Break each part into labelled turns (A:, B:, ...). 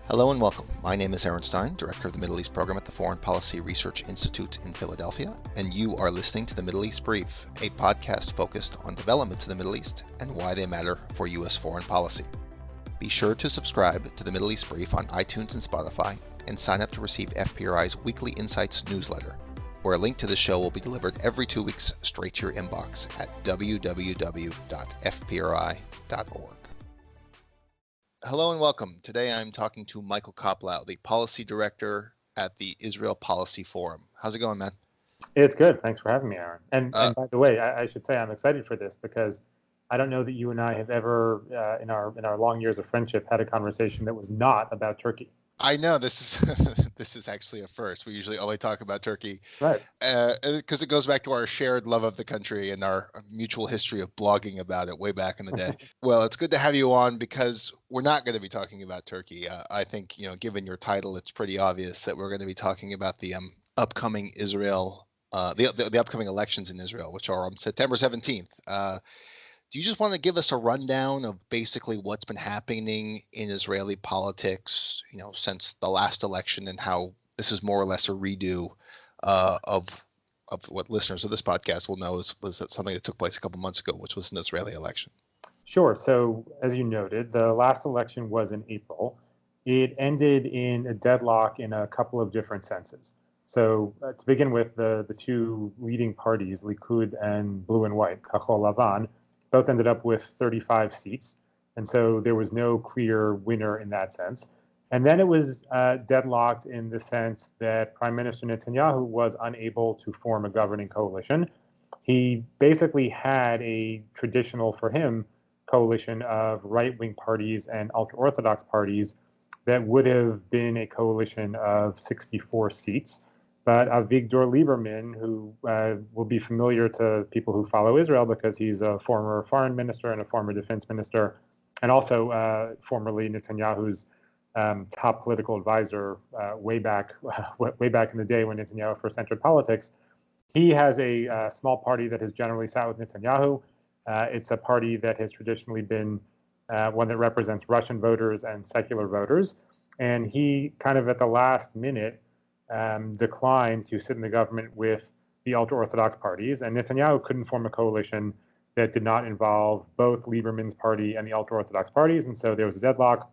A: Hello and welcome. My name is Aaron Stein, Director of the Middle East Program at the Foreign Policy Research Institute in Philadelphia, and you are listening to the Middle East Brief, a podcast focused on developments in the Middle East and why they matter for U.S. foreign policy. Be sure to subscribe to the Middle East Brief on iTunes and Spotify, and sign up to receive FPRI's Weekly Insights newsletter, where a link to the show will be delivered every 2 weeks straight to your inbox at www.fpri.org. Hello and welcome. Today I'm talking to Michael Koplow, the Policy Director at the Israel Policy Forum. How's it going, man?
B: It's good. Thanks for having me, Aaron. And by the way, I should say I'm excited for this because I don't know that you and I have ever, in our long years of friendship, had a conversation that was not about Turkey.
A: I know this is actually a first. We usually only talk about Turkey,
B: right?
A: Because it goes back to our shared love of the country and our mutual history of blogging about it way back in the day. Well, it's good to have you on because we're not going to be talking about Turkey. I think, given your title, it's pretty obvious that we're going to be talking about the upcoming Israel, the upcoming elections in Israel, which are on September 17th. Do you just want to give us a rundown of basically what's been happening in Israeli politics, since the last election, and how this is more or less a redo of what listeners of this podcast will know was something that took place a couple months ago, which was an Israeli election?
B: Sure. So, as you noted, the last election was in April. It ended in a deadlock in a couple of different senses. So, to begin with, the two leading parties, Likud and Blue and White, Kachol Lavan, both ended up with 35 seats. And so there was no clear winner in that sense. And then it was deadlocked in the sense that Prime Minister Netanyahu was unable to form a governing coalition. He basically had a traditional, for him, coalition of right-wing parties and ultra-Orthodox parties that would have been a coalition of 64 seats. But Avigdor Lieberman, who will be familiar to people who follow Israel because he's a former foreign minister and a former defense minister, and also formerly Netanyahu's top political advisor way back in the day when Netanyahu first entered politics, he has a small party that has generally sat with Netanyahu. It's a party that has traditionally been one that represents Russian voters and secular voters. And he kind of at the last minute declined to sit in the government with the ultra-Orthodox parties, and Netanyahu couldn't form a coalition that did not involve both Lieberman's party and the ultra-Orthodox parties, and so there was a deadlock,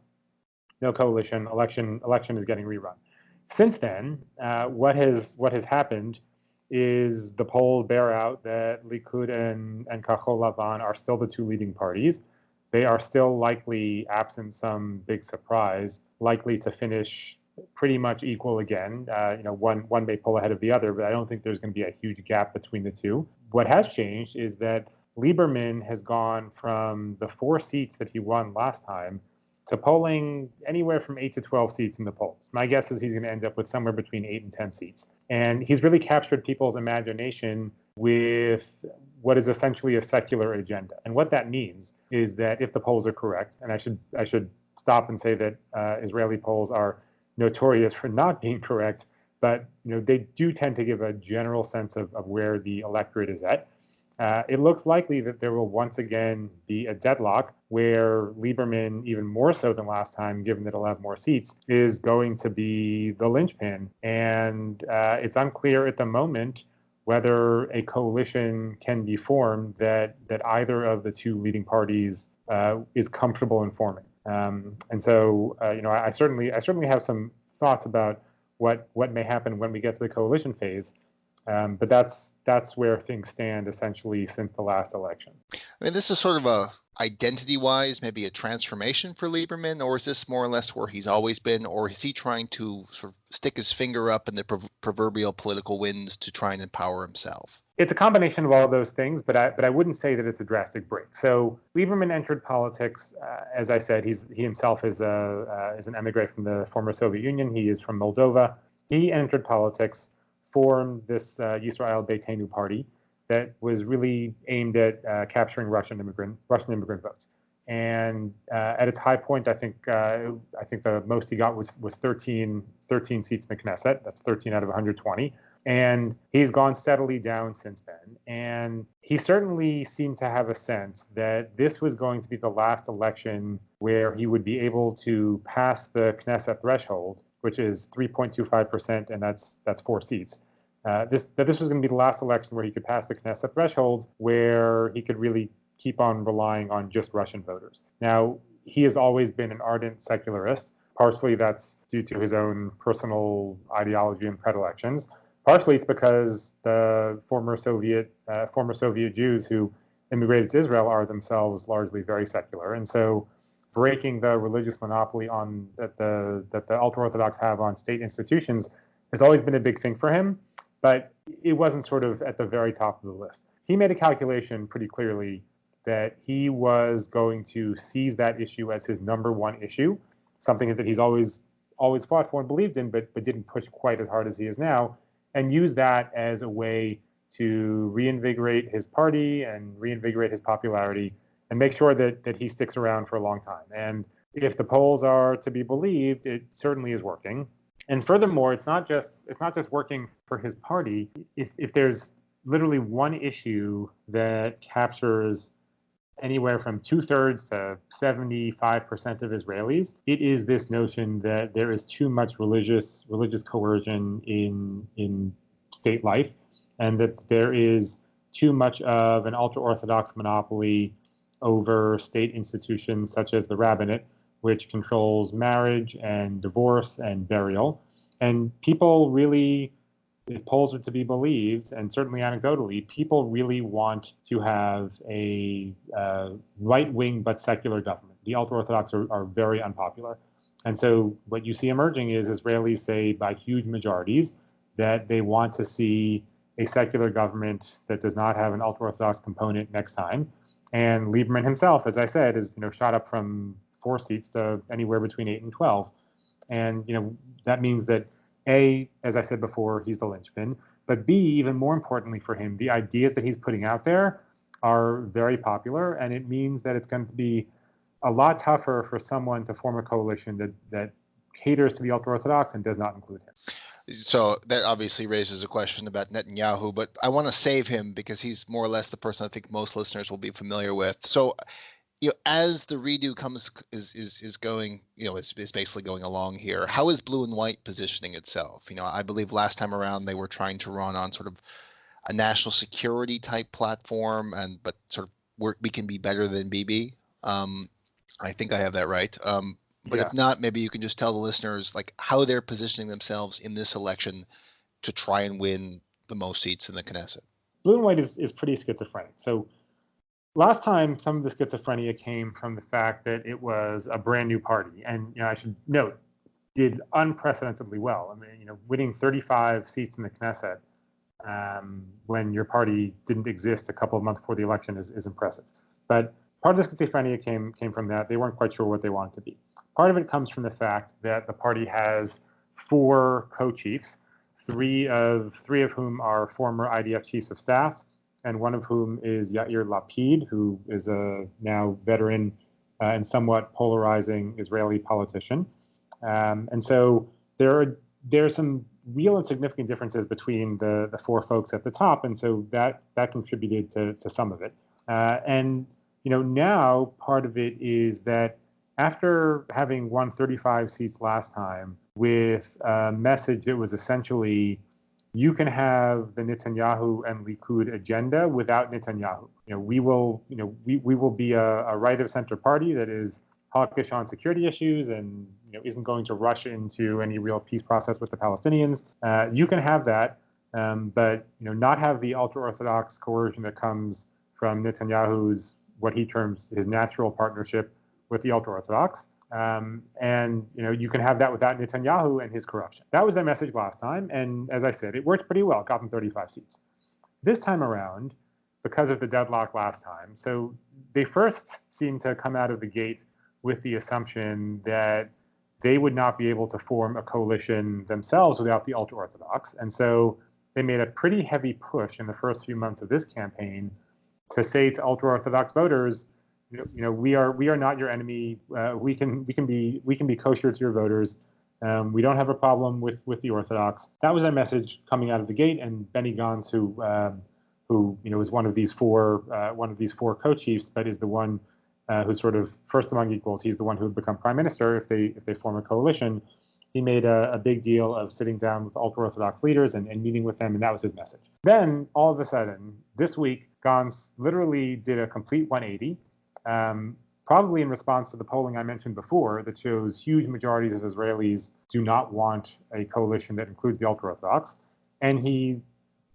B: no coalition, election is getting rerun. Since then, what has happened is the polls bear out that Likud and Kachol Lavan are still the two leading parties. They are still likely, absent some big surprise, likely to finish pretty much equal again. One may pull ahead of the other, but I don't think there's going to be a huge gap between the two. What has changed is that Lieberman has gone from the 4 seats that he won last time to polling anywhere from 8 to 12 seats in the polls. My guess is he's going to end up with somewhere between 8 and 10 seats. And he's really captured people's imagination with what is essentially a secular agenda. And what that means is that if the polls are correct, and I should stop and say that Israeli polls are notorious for not being correct, but they do tend to give a general sense of where the electorate is at. It looks likely that there will once again be a deadlock where Lieberman, even more so than last time, given that he'll have more seats, is going to be the linchpin. And it's unclear at the moment whether a coalition can be formed that either of the two leading parties is comfortable in forming. And so, I certainly have some thoughts about what may happen when we get to the coalition phase. But that's where things stand essentially since the last election.
A: I mean, this is sort of a identity-wise, maybe a transformation for Lieberman, or is this more or less where he's always been, or is he trying to sort of stick his finger up in the proverbial political winds to try and empower himself?
B: It's a combination of all of those things, but I wouldn't say that it's a drastic break. So Lieberman entered politics, as I said, he himself is an emigre from the former Soviet Union. He is from Moldova. He entered politics, formed this Yisrael Beitenu party that was really aimed at capturing Russian immigrant votes. And at its high point, I think the most he got was 13 seats in the Knesset. That's 13 out of 120. And he's gone steadily down since then. And he certainly seemed to have a sense that this was going to be the last election where he would be able to pass the Knesset threshold, which is 3.25%, and that's 4 seats. This was going to be the last election where he could pass the Knesset threshold, where he could really keep on relying on just Russian voters. Now, he has always been an ardent secularist. Partially that's due to his own personal ideology and predilections. Partially it's because the former Soviet Jews who immigrated to Israel are themselves largely very secular, and so breaking the religious monopoly that the ultra-Orthodox have on state institutions has always been a big thing for him, but it wasn't sort of at the very top of the list. He made a calculation pretty clearly that he was going to seize that issue as his number one issue, something that he's always fought for and believed in, but didn't push quite as hard as he is now, and use that as a way to reinvigorate his party and reinvigorate his popularity and make sure that he sticks around for a long time. And if the polls are to be believed, it certainly is working. And furthermore, it's not just working for his party. If there's literally one issue that captures anywhere from 2/3 to 75% of Israelis, it is this notion that there is too much religious coercion in state life, and that there is too much of an ultra-Orthodox monopoly over state institutions such as the rabbinate, which controls marriage and divorce and burial. And people really, if polls are to be believed, and certainly anecdotally, people really want to have a right-wing but secular government. The ultra-Orthodox are very unpopular. And so what you see emerging is Israelis say by huge majorities that they want to see a secular government that does not have an ultra-Orthodox component next time. And Lieberman himself, as I said, is shot up from 4 seats to anywhere between 8 and 12. And that means that A, as I said before, he's the linchpin, but B, even more importantly for him, the ideas that he's putting out there are very popular, and it means that it's going to be a lot tougher for someone to form a coalition that caters to the ultra-Orthodox and does not include him.
A: So that obviously raises a question about Netanyahu, but I want to save him because he's more or less the person I think most listeners will be familiar with. So, as the redo is going, is basically going along here, how is Blue and White positioning itself? I believe last time around they were trying to run on sort of a national security type platform, but sort of we can be better than Bibi. I think I have that right. But yeah. If not, maybe you can just tell the listeners how they're positioning themselves in this election to try and win the most seats in the Knesset.
B: Blue and White is pretty schizophrenic. So last time, some of the schizophrenia came from the fact that it was a brand new party, and I should note, did unprecedentedly well. I mean, winning 35 seats in the Knesset when your party didn't exist a couple of months before the election is impressive. But part of the schizophrenia came from that. They weren't quite sure what they wanted to be. Part of it comes from the fact that the party has 4 co-chiefs, three of whom are former IDF chiefs of staff, and one of whom is Yair Lapid, who is a now veteran and somewhat polarizing Israeli politician. And so there are some real and significant differences between the 4 folks at the top, and so that contributed to some of it. And now part of it is that after having won 35 seats last time with a message that was essentially, you can have the Netanyahu and Likud agenda without Netanyahu. We will be a right of center party that is hawkish on security issues and isn't going to rush into any real peace process with the Palestinians. You can have that, but not have the ultra-Orthodox coercion that comes from Netanyahu's, what he terms his natural partnership with the ultra-Orthodox. And you can have that without Netanyahu and his corruption. That was their message last time, and as I said, it worked pretty well. It got them 35 seats. This time around, because of the deadlock last time, so they first seemed to come out of the gate with the assumption that they would not be able to form a coalition themselves without the ultra-Orthodox, and so they made a pretty heavy push in the first few months of this campaign to say to ultra-Orthodox voters, we are not your enemy. We can be kosher to your voters. We don't have a problem with the Orthodox. That was their message coming out of the gate. And Benny Gantz, who is one of these four co-chiefs, but is the one who's sort of first among equals. He's the one who would become prime minister if they form a coalition. He made a big deal of sitting down with ultra-Orthodox leaders and meeting with them, and that was his message. Then, all of a sudden, this week, Gantz literally did a complete 180, probably in response to the polling I mentioned before that shows huge majorities of Israelis do not want a coalition that includes the ultra-Orthodox. And he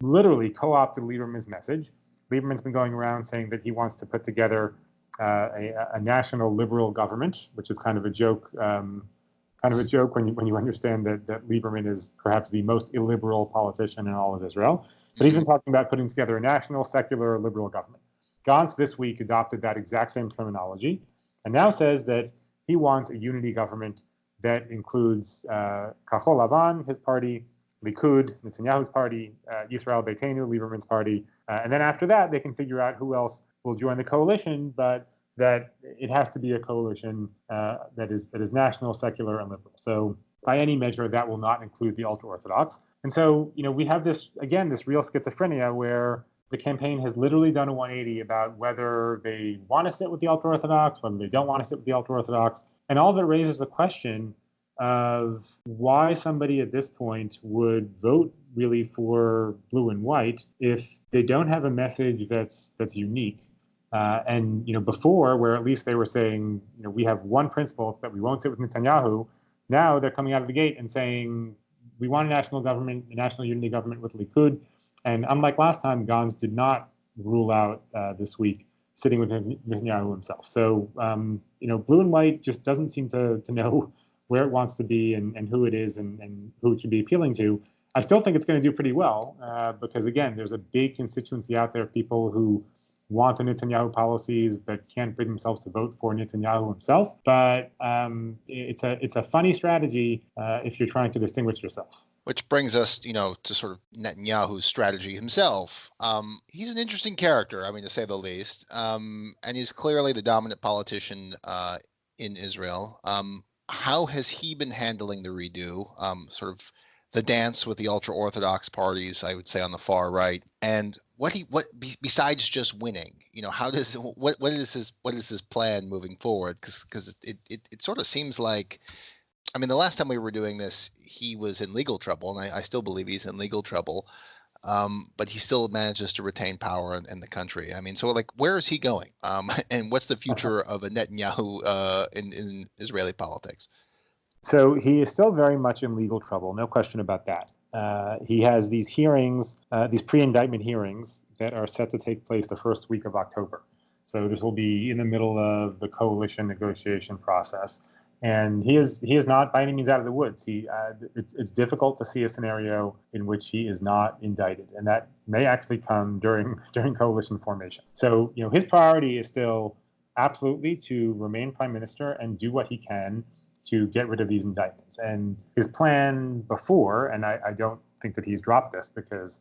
B: literally co-opted Lieberman's message. Lieberman's been going around saying that he wants to put together a national liberal government, which is kind of a joke when you understand that Lieberman is perhaps the most illiberal politician in all of Israel. But he's been talking about putting together a national, secular, liberal government. Gantz this week adopted that exact same terminology and now says that he wants a unity government that includes Kachol Lavan, his party, Likud, Netanyahu's party, Yisrael Beitenu, Lieberman's party. And then after that, they can figure out who else will join the coalition, but that it has to be a coalition that is national, secular, and liberal. So by any measure, that will not include the ultra-Orthodox. And so, we have this real schizophrenia where the campaign has literally done a 180 about whether they want to sit with the ultra-Orthodox, whether they don't want to sit with the ultra-Orthodox. And all of it raises the question of why somebody at this point would vote really for blue and white if they don't have a message that's unique. And before, where at least they were saying, we have one principle, it's that we won't sit with Netanyahu. Now they're coming out of the gate and saying we want a national government, a national unity government with Likud. And unlike last time, Gantz did not rule out this week sitting with Netanyahu himself. So blue and white just doesn't seem to know where it wants to be and who it is and who it should be appealing to. I still think it's going to do pretty well because, again, there's a big constituency out there of people who want the Netanyahu policies but can't bring themselves to vote for Netanyahu himself. But it's a funny strategy if you're trying to distinguish yourself.
A: Which brings us, to sort of Netanyahu's strategy himself. He's an interesting character, to say the least. And he's clearly the dominant politician in Israel. How has he been handling the redo? Sort of the dance with the ultra-Orthodox parties, I would say, on the far right, and what besides just winning, what is his plan moving forward? Because it sort of seems like, the last time we were doing this, he was in legal trouble, and I still believe he's in legal trouble, but he still manages to retain power in the country. So where is he going? And what's the future of a Netanyahu in Israeli politics?
B: So he is still very much in legal trouble, no question about that. He has these hearings, these pre-indictment hearings that are set to take place the first week of October. So this will be in the middle of the coalition negotiation process. And he is not by any means out of the woods. It's difficult to see a scenario in which he is not indicted, and that may actually come during coalition formation. So his priority is still absolutely to remain prime minister and do what he can to get rid of these indictments. And his plan before, and I don't think that he's dropped this because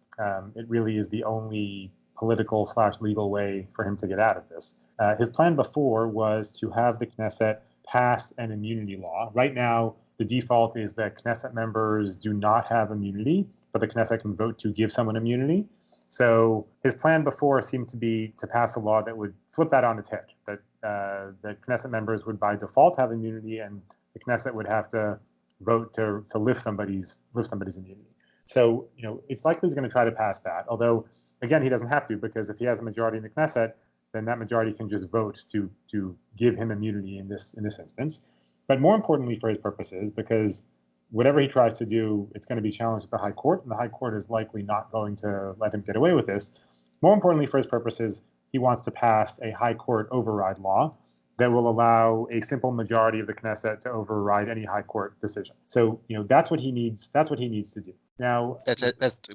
B: it really is the only political/legal way for him to get out of this. His plan before was to have the Knesset pass an immunity law. Right now, the default is that Knesset members do not have immunity, but the Knesset can vote to give someone immunity. So his plan before seemed to be to pass a law that would flip that on its head, that Knesset members would by default have immunity and the Knesset would have to vote to lift somebody's immunity. So, it's likely he's going to try to pass that. Although, again, he doesn't have to, because if he has a majority in the Knesset, then that majority can just vote to give him immunity in this instance. But more importantly for his purposes, because whatever he tries to do, it's going to be challenged at the High Court, and the High Court is likely not going to let him get away with this. More importantly for his purposes, he wants to pass a High Court override law that will allow a simple majority of the Knesset to override any High Court decision. So, that's what he needs. That's what he needs to do. Now,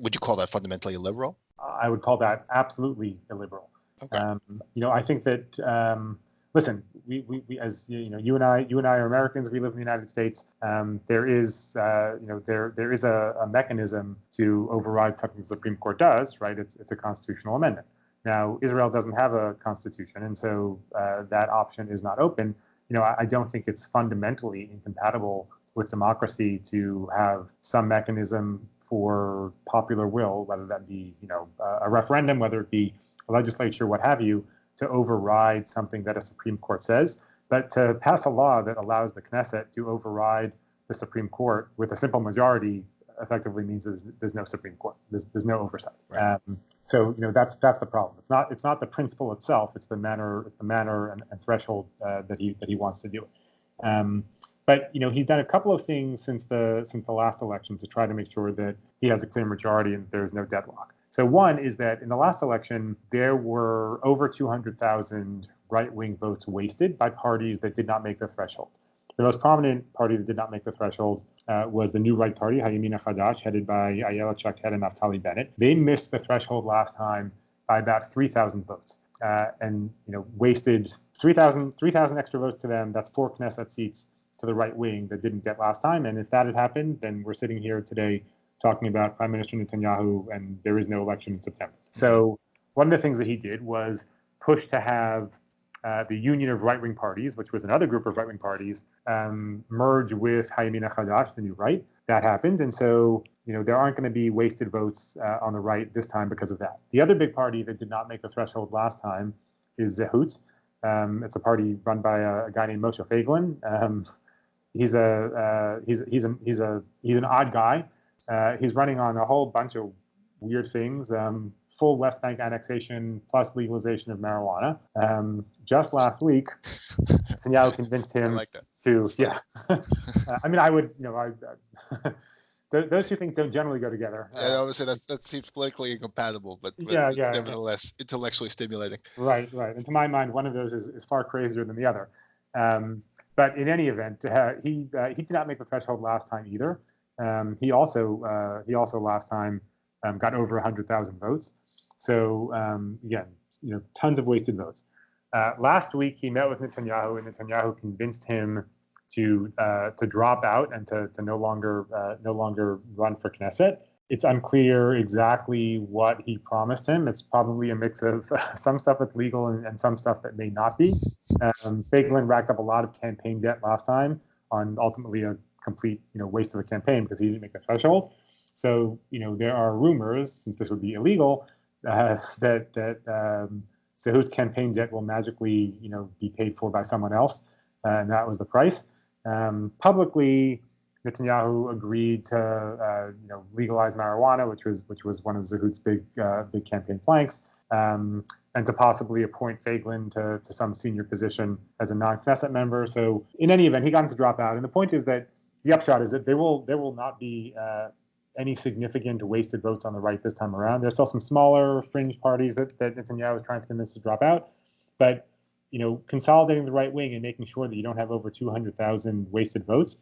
A: would you call that fundamentally illiberal?
B: I would call that absolutely illiberal.
A: Okay.
B: I think that listen, we as you and I are Americans. We live in the United States. There is there is a mechanism to override something the Supreme Court does. Right? It's a constitutional amendment. Now, Israel doesn't have a constitution, and so that option is not open. I don't think it's fundamentally incompatible with democracy to have some mechanism for popular will, whether that be, a referendum, whether it be a legislature, what have you, to override something that a Supreme Court says. But to pass a law that allows the Knesset to override the Supreme Court with a simple majority effectively means there's no Supreme Court. There's no oversight.
A: Right.
B: So that's the problem. It's not the principle itself. It's the manner and threshold that he wants to do it. But he's done a couple of things since the last election to try to make sure that he has a clear majority and there's no deadlock. So one is that in the last election there were over 200,000 right-wing votes wasted by parties that did not make the threshold. The most prominent party that did not make the threshold was the New Right Party, Hayamina Chadash, headed by Ayelet Shaked and Naftali Bennett. They missed the threshold last time by about 3,000 votes, and wasted 3,000 extra votes to them. That's 4 Knesset seats to the right wing that didn't get last time. And if that had happened, then we're sitting here today talking about Prime Minister Netanyahu, and there is no election in September. So one of the things that he did was push to have the Union of Right-Wing Parties, which was another group of right-wing parties, merge with Hayamina Chadash, the New Right. That happened, and so there aren't going to be wasted votes on the right this time because of that. The other big party that did not make the threshold last time is Zehut. It's a party run by a guy named Moshe Feiglin. He's an odd guy. He's running on a whole bunch of weird things. Full West Bank annexation plus legalization of marijuana. Just last week, Netanyahu convinced him to, yeah. I would, those two things don't generally go together.
A: I would say that seems politically incompatible, but nevertheless intellectually stimulating.
B: Right. And to my mind, one of those is far crazier than the other. But in any event, he did not make the threshold last time either. He also last time got over 100,000 votes. So again, tons of wasted votes. Last week he met with Netanyahu, and Netanyahu convinced him to drop out and to no longer run for Knesset. It's unclear exactly what he promised him. It's probably a mix of some stuff that's legal and some stuff that may not be. Feiglin racked up a lot of campaign debt last time on ultimately a complete waste of a campaign because he didn't make the threshold. So there are rumors, since this would be illegal, that Zehut's campaign debt will magically be paid for by someone else, and that was the price. Publicly, Netanyahu agreed to legalize marijuana, which was one of Zehut's big campaign planks, and to possibly appoint Feiglin to some senior position as a non-Knesset member. So in any event, he got him to drop out. And the point is that the upshot is that there will not be any significant wasted votes on the right this time around. There's still some smaller fringe parties that Netanyahu is trying to convince to drop out, but consolidating the right wing and making sure that you don't have over 200,000 wasted votes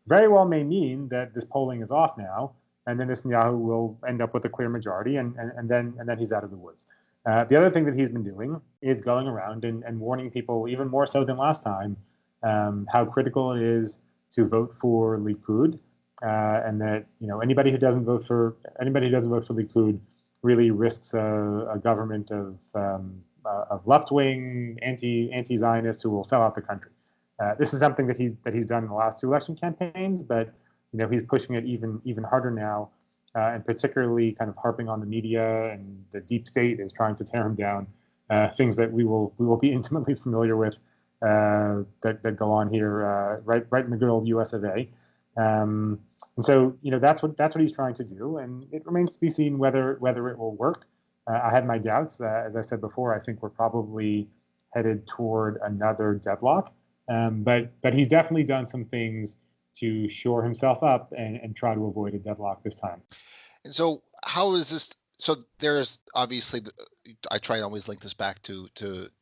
B: very well may mean that this polling is off now, and then Netanyahu will end up with a clear majority, and then he's out of the woods. The other thing that he's been doing is going around and warning people, even more so than last time, how critical it is to vote for Likud, and that anybody who doesn't vote for Likud really risks a government of left-wing anti-Zionists who will sell out the country. This is something that he's done in the last 2 election campaigns, but he's pushing it even harder now, and particularly kind of harping on the media, and the deep state is trying to tear him down. Things that we will be intimately familiar with that go on here right in the good old US of A. And so that's what he's trying to do, and it remains to be seen whether it will work. I have my doubts. As I said before, I think we're probably headed toward another deadlock. But he's definitely done some things to shore himself up and try to avoid a deadlock this time.
A: And so how is this? So there's obviously, I try to always link this back to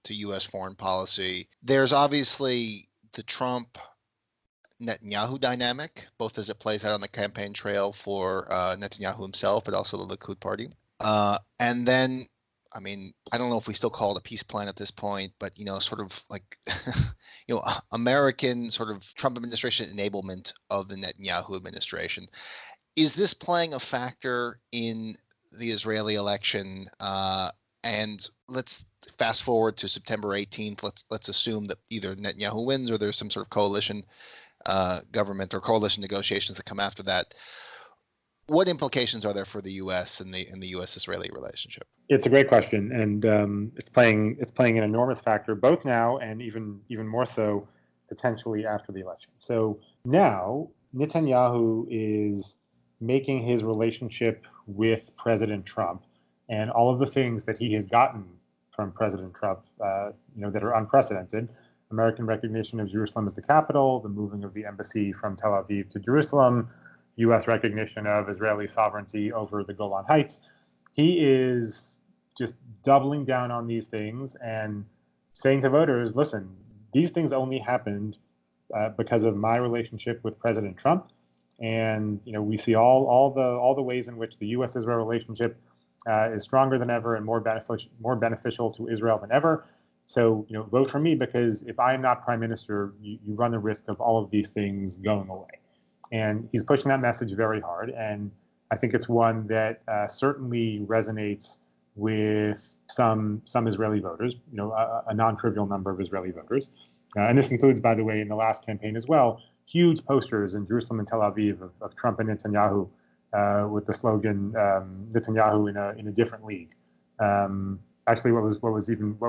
A: U.S. foreign policy. There's obviously the Trump-Netanyahu dynamic, both as it plays out on the campaign trail for Netanyahu himself, but also the Likud Party. And then, I mean, I don't know if we still call it a peace plan at this point, but, sort of like, American sort of Trump administration enablement of the Netanyahu administration. Is this playing a factor in the Israeli election? And let's fast forward to September 18th. Let's assume that either Netanyahu wins or there's some sort of coalition government or coalition negotiations that come after that. What implications are there for the U.S. and the U.S.-Israeli relationship?
B: It's a great question, and it's playing an enormous factor both now and even more so potentially after the election. So now Netanyahu is making his relationship with President Trump and all of the things that he has gotten from President Trump, that are unprecedented. American recognition of Jerusalem as the capital, the moving of the embassy from Tel Aviv to Jerusalem, U.S. recognition of Israeli sovereignty over the Golan Heights. He is just doubling down on these things and saying to voters, listen, these things only happened because of my relationship with President Trump. And we see all the ways in which the U.S.-Israel relationship is stronger than ever and more beneficial to Israel than ever. So vote for me, because if I am not prime minister, you run the risk of all of these things going away. And he's pushing that message very hard, and I think it's one that certainly resonates with some Israeli voters, a non-trivial number of Israeli voters. And this includes, by the way, in the last campaign as well, huge posters in Jerusalem and Tel Aviv of Trump and Netanyahu with the slogan "Netanyahu in a different league." Actually, what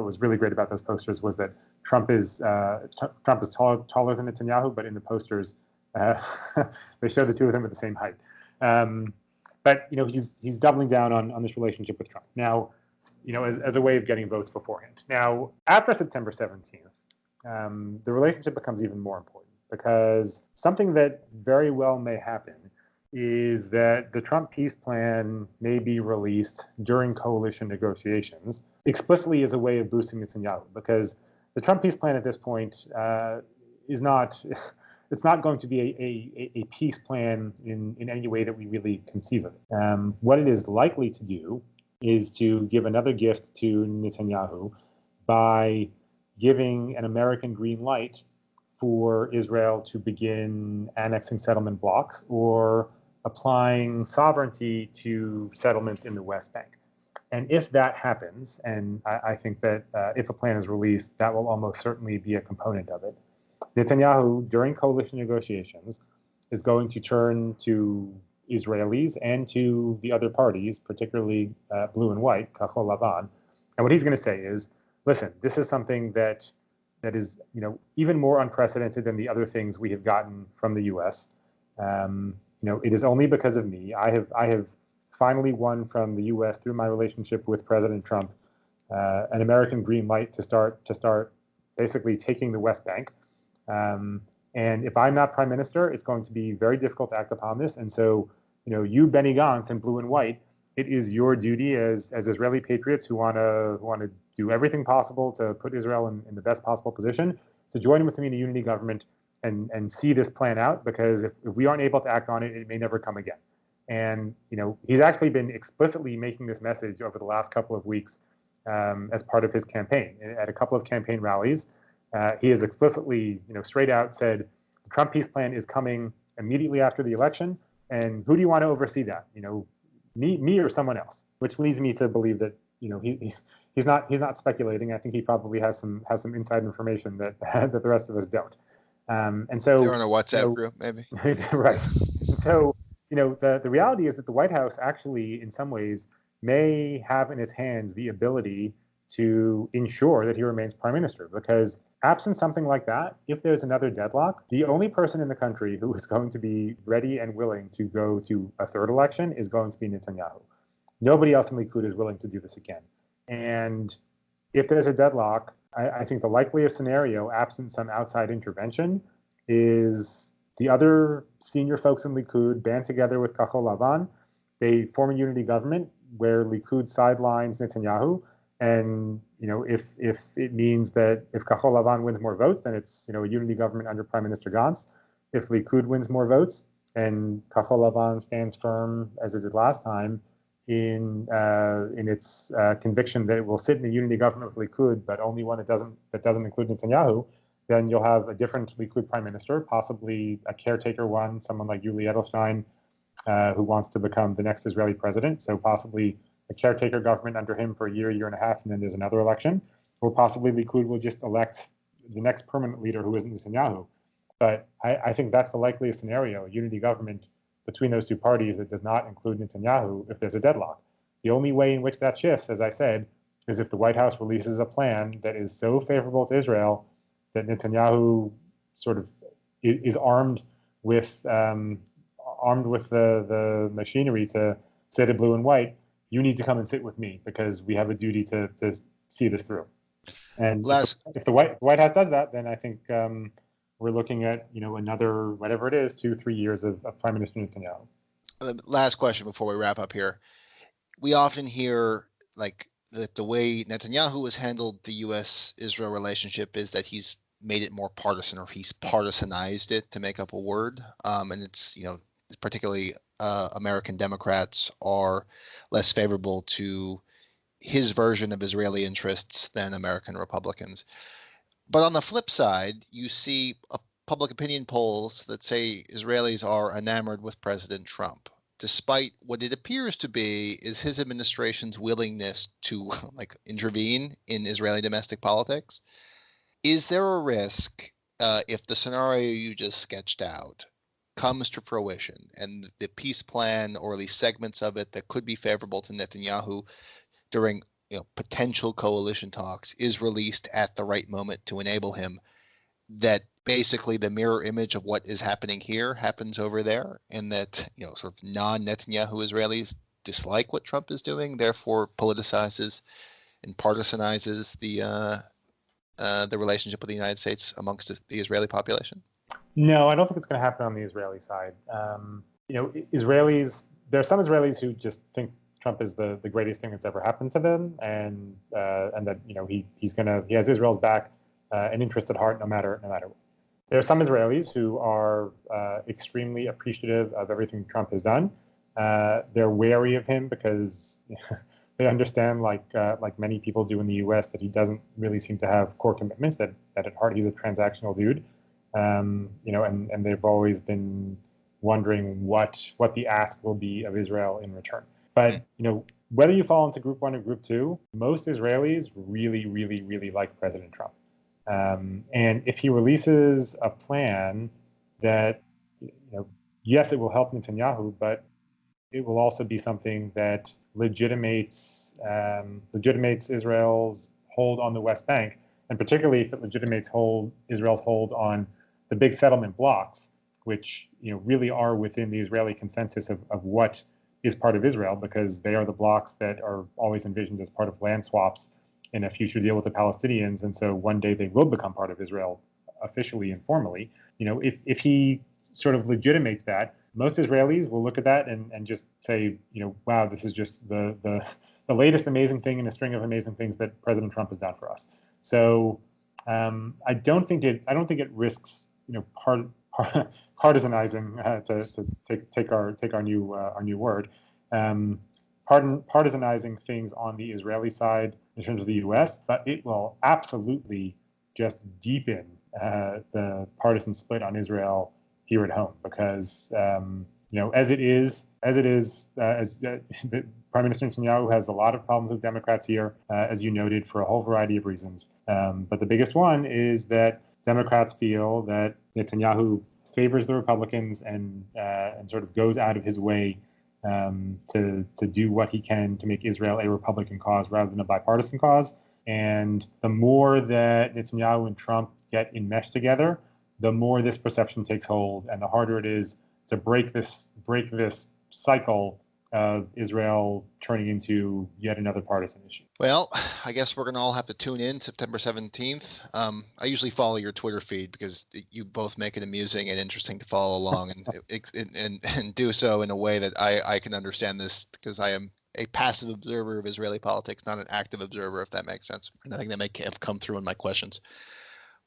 B: was really great about those posters was that Trump is taller than Netanyahu, but in the posters they show the two of them at the same height. But he's doubling down on this relationship with Trump now, as a way of getting votes beforehand. Now, after September 17th, the relationship becomes even more important, because something that very well may happen is that the Trump peace plan may be released during coalition negotiations, explicitly as a way of boosting Netanyahu, because the Trump peace plan at this point is not. It's not going to be a peace plan in any way that we really conceive of it. What it is likely to do is to give another gift to Netanyahu by giving an American green light for Israel to begin annexing settlement blocks or applying sovereignty to settlements in the West Bank. And if that happens, and I think that if a plan is released, that will almost certainly be a component of it, Netanyahu, during coalition negotiations, is going to turn to Israelis and to the other parties, particularly blue and white, Kachol Lavan, and what he's going to say is, listen, this is something that is even more unprecedented than the other things we have gotten from the U.S. It is only because of me. I have finally won from the U.S. through my relationship with President Trump an American green light to start basically taking the West Bank. And if I'm not prime minister, it's going to be very difficult to act upon this. And so, you, Benny Gantz, and blue and white, it is your duty as Israeli patriots who want to do everything possible to put Israel in the best possible position to join with me in a unity government and see this plan out. Because if we aren't able to act on it, it may never come again. And he's actually been explicitly making this message over the last couple of weeks as part of his campaign at a couple of campaign rallies. He has explicitly, straight out said, the Trump peace plan is coming immediately after the election, and who do you want to oversee that? Me or someone else? Which leads me to believe that, he's not speculating. I think he probably has some inside information that that the rest of us don't. And so
A: they're on a WhatsApp group, maybe.
B: Right. And so, the reality is that the White House actually, in some ways, may have in its hands the ability to ensure that he remains prime minister, because absent something like that, if there's another deadlock, the only person in the country who is going to be ready and willing to go to a third election is going to be Netanyahu. Nobody else in Likud is willing to do this again. And if there's a deadlock, I think the likeliest scenario, absent some outside intervention, is the other senior folks in Likud band together with Kachol Lavan. They form a unity government where Likud sidelines Netanyahu. And if it means that if Kachol Lavan wins more votes, then it's a unity government under Prime Minister Gantz. If Likud wins more votes, and Kachol Lavan stands firm as it did last time in its conviction that it will sit in a unity government with Likud, but only one that doesn't include Netanyahu, then you'll have a different Likud Prime Minister, possibly a caretaker one, someone like Yuli Edelstein, who wants to become the next Israeli president. So possibly a caretaker government under him for a year and a half, and then there's another election. Or possibly Likud will just elect the next permanent leader who isn't Netanyahu. But I think that's the likeliest scenario, a unity government between those two parties that does not include Netanyahu if there's a deadlock. The only way in which that shifts, as I said, is if the White House releases a plan that is so favorable to Israel that Netanyahu sort of is armed with the machinery to say to blue and white, you need to come and sit with me because we have a duty to see this through. And if the White House does that, then I think we're looking at another whatever it is 2-3 years of Prime Minister Netanyahu.
A: Last question before we wrap up here. We often hear that the way Netanyahu has handled the U.S.-Israel relationship is that he's made it more partisan, or he's partisanized it, to make up a word. And it's particularly American Democrats are less favorable to his version of Israeli interests than American Republicans. But on the flip side, you see public opinion polls that say Israelis are enamored with President Trump, despite what it appears to be is his administration's willingness to intervene in Israeli domestic politics. Is there a risk if the scenario you just sketched out comes to fruition and the peace plan, or at least segments of it that could be favorable to Netanyahu during potential coalition talks, is released at the right moment to enable him, that basically the mirror image of what is happening here happens over there, and that sort of non-Netanyahu Israelis dislike what Trump is doing, therefore politicizes and partisanizes the relationship with the United States amongst the Israeli population?
B: No, I don't think it's going to happen on the Israeli side. Israelis, there are some Israelis who just think Trump is the greatest thing that's ever happened to them, and that he has Israel's back and interest at heart no matter what. There are some Israelis who are extremely appreciative of everything Trump has done. They're wary of him because they understand, like many people do in the U.S., that he doesn't really seem to have core commitments. That at heart he's a transactional dude. And they've always been wondering what the ask will be of Israel in return. But whether you fall into group one or group two, most Israelis really, really, really like President Trump. And if he releases a plan that, yes, it will help Netanyahu, but it will also be something that legitimates Israel's hold on the West Bank, and particularly if it legitimates Israel's hold on the big settlement blocks, which really are within the Israeli consensus of what is part of Israel, because they are the blocks that are always envisioned as part of land swaps in a future deal with the Palestinians, and so one day they will become part of Israel officially and formally. If he sort of legitimates that, most Israelis will look at that and just say, wow, this is just the latest amazing thing in a string of amazing things that President Trump has done for us. So I don't think it risks partisanizing, to take our new word, partisanizing things on the Israeli side in terms of the U.S., but it will absolutely just deepen the partisan split on Israel here at home, because as Prime Minister Netanyahu has a lot of problems with Democrats here, as you noted, for a whole variety of reasons. But the biggest one is that Democrats feel that Netanyahu favors the Republicans and sort of goes out of his way to do what he can to make Israel a Republican cause rather than a bipartisan cause. And the more that Netanyahu and Trump get enmeshed together, the more this perception takes hold, and the harder it is to break this cycle of Israel turning into yet another partisan issue.
A: Well, I guess we're going to all have to tune in September 17th. I usually follow your Twitter feed because you both make it amusing and interesting to follow along, and do so in a way that I can understand this, because I am a passive observer of Israeli politics, not an active observer, if that makes sense. And I think that may have come through in my questions.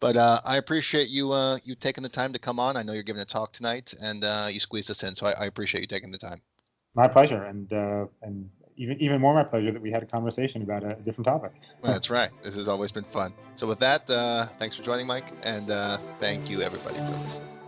A: But I appreciate you taking the time to come on. I know you're giving a talk tonight, and you squeezed us in, so I appreciate you taking the time.
B: My pleasure, and even more my pleasure that we had a conversation about a different topic.
A: That's right. This has always been fun. So with that, thanks for joining, Mike, and thank you, everybody, for listening.